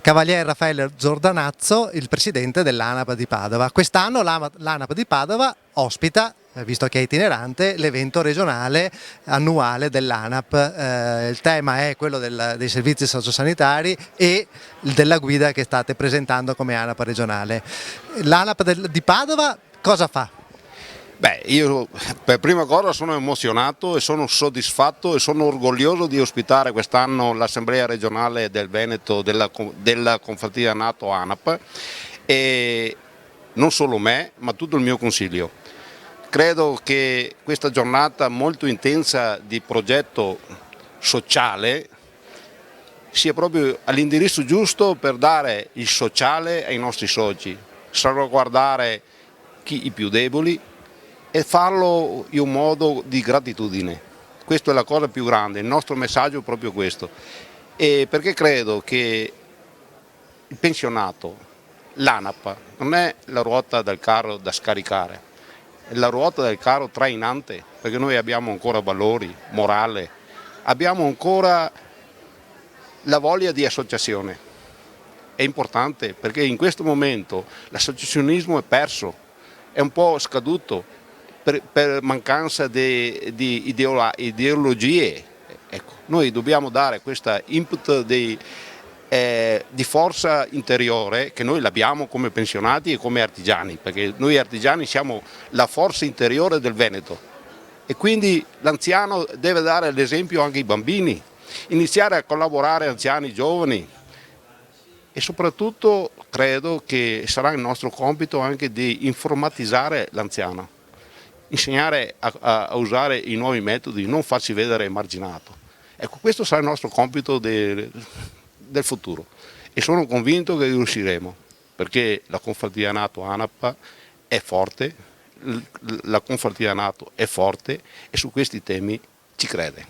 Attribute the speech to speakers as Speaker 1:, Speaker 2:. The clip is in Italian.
Speaker 1: Cavaliere Raffaele Giordanazzo, il presidente dell'ANAP di Padova. Quest'anno l'ANAP di Padova ospita, visto che è itinerante, l'evento regionale annuale dell'ANAP. Il tema è quello dei servizi sociosanitari e della guida che state presentando come ANAP regionale. L'ANAP di Padova cosa fa?
Speaker 2: Beh, io per prima cosa sono emozionato e sono soddisfatto e sono orgoglioso di ospitare quest'anno l'Assemblea regionale del Veneto della Confraternita NATO ANAP e non solo me, ma tutto il mio consiglio. Credo che questa giornata molto intensa di progetto sociale sia proprio all'indirizzo giusto per dare il sociale ai nostri soci, salvaguardare i più deboli e farlo in un modo di gratitudine. Questa è la cosa più grande, il nostro messaggio è proprio questo. E perché credo che il pensionato, l'ANAP, non è la ruota del carro da scaricare, è la ruota del carro trainante, perché noi abbiamo ancora valori, morale, abbiamo ancora la voglia di associazione. È importante perché in questo momento l'associazionismo è perso, è un po' scaduto per mancanza di ideologie. Ecco, noi dobbiamo dare questa input di forza interiore che noi l'abbiamo come pensionati e come artigiani, perché noi artigiani siamo la forza interiore del Veneto e quindi l'anziano deve dare l'esempio anche ai bambini, iniziare a collaborare anziani giovani e soprattutto credo che sarà il nostro compito anche di informatizzare l'anziano, insegnare a usare i nuovi metodi, non farsi vedere emarginato. Ecco, questo sarà il nostro compito del futuro e sono convinto che riusciremo, perché la Confraternita NATO ANAP è forte, la Confraternita NATO è forte e su questi temi ci crede.